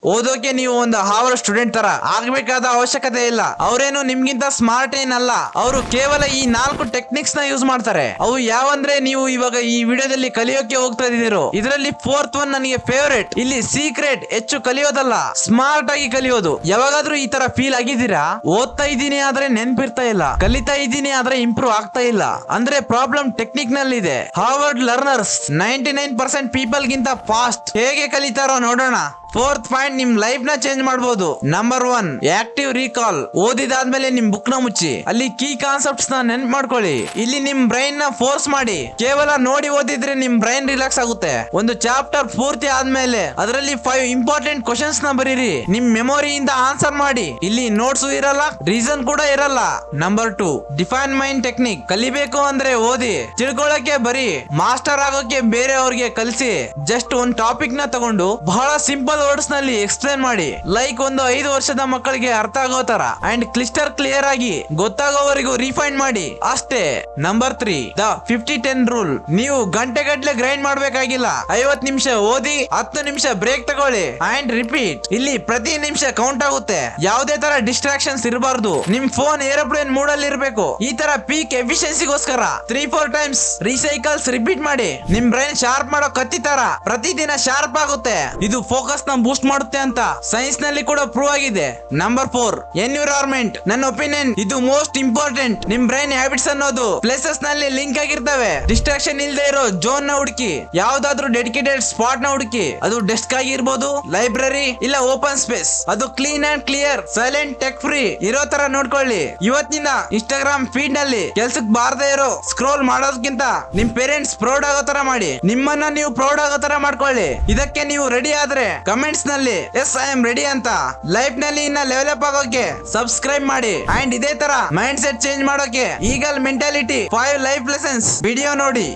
ಓದೋಕೆ ನೀವು ಒಂದು ಹಾವರ್ ಸ್ಟೂಡೆಂಟ್ ತರ ಆಗ್ಬೇಕಾದ ಅವಶ್ಯಕತೆ ಇಲ್ಲ. ಅವರೇನು ನಿಮ್ಗಿಂತ ಸ್ಮಾರ್ಟ್ ಏನಲ್ಲ. ಅವರು ಕೇವಲ ಈ 4 ಟೆಕ್ನಿಕ್ಸ್ ನ ಯೂಸ್ ಮಾಡ್ತಾರೆ. ಅವು ಯಾವಂದ್ರೆ ನೀವು ಇವಾಗ ಈ ವಿಡಿಯೋದಲ್ಲಿ ಕಲಿಯೋಕೆ ಹೋಗ್ತಾ ಇದ್ದೀರೋ ಇದರಲ್ಲಿ 4th ಒನ್ ನನಗೆ ಫೇವರೇಟ್. ಇಲ್ಲಿ ಸೀಕ್ರೆಟ್ ಹೆಚ್ಚು ಕಲಿಯೋದಲ್ಲ, ಸ್ಮಾರ್ಟ್ ಆಗಿ ಕಲಿಯೋದು. ಯಾವಾಗಾದ್ರೂ ಈ ತರ ಫೀಲ್ ಆಗಿದ್ದೀರಾ? ಓದ್ತಾ ಇದ್ದೀನಿ ಆದ್ರೆ ನೆನ್ಪಿರ್ತಾ ಇಲ್ಲ, ಕಲಿತಾ ಇದ್ದೀನಿ ಆದ್ರೆ ಇಂಪ್ರೂವ್ ಆಗ್ತಾ ಇಲ್ಲ ಅಂದ್ರೆ ಪ್ರಾಬ್ಲಮ್ ಟೆಕ್ನಿಕ್ ನಲ್ಲಿ ಇದೆ. ಹಾರ್ವರ್ಡ್ ಲರ್ನರ್ಸ್ 99% ಪೀಪಲ್ ಗಿಂತ ಫಾಸ್ಟ್ ಹೇಗೆ ಕಲಿತಾರೋ ನೋಡೋಣ. 4th ಪಾಯಿಂಟ್ ನಿಮ್ ಲೈಫ್ ನ ಚೇಂಜ್ ಮಾಡಬಹುದು. Number 1 active recall. ಓದಿದಾದ್ಮೇಲೆ ನಿಮ್ ಬುಕ್ ನ ಮುಚ್ಚಿ ಅಲ್ಲಿ ಕೀ ಕಾನ್ಸೆಪ್ಟ್ಸ್ ನ ನೆನ್ಪು ಮಾಡ್ಕೊಳ್ಳಿ. ಇಲ್ಲಿ ನಿಮ್ ಬ್ರೈನ್ ನ ಫೋರ್ಸ್ ಮಾಡಿ. ಕೇವಲ ನೋಡಿ ಓದಿದ್ರೆ ನಿಮ್ ಬ್ರೈನ್ ರಿಲ್ಯಾಕ್ಸ್ ಆಗುತ್ತೆ. ಒಂದು ಚಾಪ್ಟರ್ ಪೂರ್ತಿ ಆದ್ಮೇಲೆ ಅದರಲ್ಲಿ 5 ಇಂಪಾರ್ಟೆಂಟ್ ಕ್ವಶನ್ಸ್ ನ ಬರೀರಿ. ನಿಮ್ ಮೆಮೊರಿಯಿಂದ ಆನ್ಸರ್ ಮಾಡಿ. ಇಲ್ಲಿ ನೋಟ್ಸ್ ಇರಲ್ಲ, ರೀಸನ್ ಕೂಡ ಇರಲ್ಲ. Number 2 define mind technique. ಕಲಿಬೇಕು ಅಂದ್ರೆ ಓದಿ, ತಿಳ್ಕೊಳ್ಳಕ್ಕೆ ಬರೀ, ಮಾಸ್ಟರ್ ಆಗೋಕೆ ಬೇರೆ ಅವ್ರಿಗೆ ಕಲಿಸಿ. ಜಸ್ಟ್ ಒಂದ್ ಟಾಪಿಕ್ ನ ತಗೊಂಡು ಬಹಳ ಸಿಂಪಲ್ ವರ್ಡ್ಸ್ ನಲ್ಲಿ ಎಕ್ಸ್ಪ್ಲೇನ್ ಮಾಡಿ. ಲೈಕ್ ಒಂದು 5 ವರ್ಷದ ಮಕ್ಕಳಿಗೆ ಅರ್ಥ ಆಗೋ ತರ ಅಂಡ್ ಕ್ಲಿಯರ್ ಆಗಿ ಗೊತ್ತಾಗೋವರೆಗೂ ರಿಫೈನ್ ಮಾಡಿ ಅಷ್ಟೇ. Number 3 the 50-10 rule. ನೀವು ಗಂಟೆಗಟ್ಲೆ ಗ್ರೈಂಡ್ ಮಾಡ್ಬೇಕಾಗಿಲ್ಲ. 50 ನಿಮಿಷ ಓದಿ, 10 ನಿಮಿಷ ಬ್ರೇಕ್ ತಗೊಳ್ಳಿ ಅಂಡ್ ರಿಪೀಟ್. ಇಲ್ಲಿ ಪ್ರತಿ ನಿಮಿಷ ಕೌಂಟ್ ಆಗುತ್ತೆ. ಯಾವುದೇ ತರ ಡಿಸ್ಟ್ರಾಕ್ಷನ್ಸ್ ಇರಬಾರ್ದು. ನಿಮ್ ಫೋನ್ ಏರೋಪ್ಲೇನ್ ಮೂಡ್ ಅಲ್ಲಿ ಇರಬೇಕು. ಈ ತರ ಪೀಕ್ ಎಫಿಷಿಯನ್ಸಿಗೋಸ್ಕರ 3-4 ಟೈಮ್ಸ್ ರೀಸೈಕಲ್ಸ್ ರಿಪೀಟ್ ಮಾಡಿ. ನಿಮ್ ಬ್ರೈನ್ ಶಾರ್ಪ್ ಮಾಡೋ ಕತ್ತಿ ತರ ಪ್ರತಿದಿನ ಶಾರ್ಪ್ ಆಗುತ್ತೆ. ಇದು ಫೋಕಸ್ ಬೂಸ್ಟ್ ಮಾಡುತ್ತೆ ಅಂತ ಸೈನ್ಸ್ ನಲ್ಲಿ ಕೂಡ ಪ್ರೂವ್ ಆಗಿದೆ. Number 4 environment. ನನ್ನ ಒಪಿನಿಯನ್ ಇದು ಮೋಸ್ಟ್ ಇಂಪಾರ್ಟೆಂಟ್. ನಿಮ್ ಬ್ರೈನ್ ಹ್ಯಾಬಿಟ್ಸ್ ಅನ್ನೋದು ಪ್ಲೇಸಸ್ ನಲ್ಲಿ ಲಿಂಕ್ ಆಗಿರ್ತವೆ. ಡಿಸ್ಟ್ರಾಕ್ಷನ್ ಇಲ್ಲದೆ ಇರೋ ಜೋನ್ ನ ಹುಡುಕಿ. ಯಾವ್ದಾದ್ರು ಡೆಡಿಕೇಟೆಡ್ ಸ್ಪಾಟ್ ನ ಹುಡುಕಿ. ಅದು ಡೆಸ್ಕ್ ಆಗಿರ್ಬೋದು, ಲೈಬ್ರರಿ ಇಲ್ಲ ಓಪನ್ ಸ್ಪೇಸ್. ಅದು clean and clear, silent, tech free ಇರೋ ತರ ನೋಡ್ಕೊಳ್ಳಿ. ಇವತ್ತಿನಿಂದ ಇನ್ಸ್ಟಾಗ್ರಾಮ್ ಫೀಡ್ ನಲ್ಲಿ ಕೆಲ್ಸಕ್ಕೆ ಬಾರದೇ ಇರೋ ಸ್ಕ್ರೋಲ್ ಮಾಡೋದಕ್ಕಿಂತ ನಿಮ್ ಪೇರೆಂಟ್ಸ್ ಪ್ರೌಡ್ ಆಗೋ ತರ ಮಾಡಿ. ನಿಮ್ಮನ್ನ ನೀವು ಪ್ರೌಡ್ ಆಗೋ ತರ ಮಾಡ್ಕೊಳ್ಳಿ. ಇದಕ್ಕೆ ನೀವು ರೆಡಿ ಆದ್ರೆ ಕಮೆಂಟ್ಸ್ ನಲ್ಲಿ ಎಸ್ ಐ ಆಮ್ ರೆಡಿ ಅಂತ. ಲೈಫ್ ನಲ್ಲಿ ಇನ್ನ ಲೆವೆಲ್ ಅಪ್ ಆಗೋಕೆ ಸಬ್ಸ್ಕ್ರೈಬ್ ಮಾಡಿ. ಅಂಡ್ ಇದೇ ತರ ಮೈಂಡ್ ಸೆಟ್ ಚೇಂಜ್ ಮಾಡೋಕೆ eagle mentality 5 life lessons video ನೋಡಿ.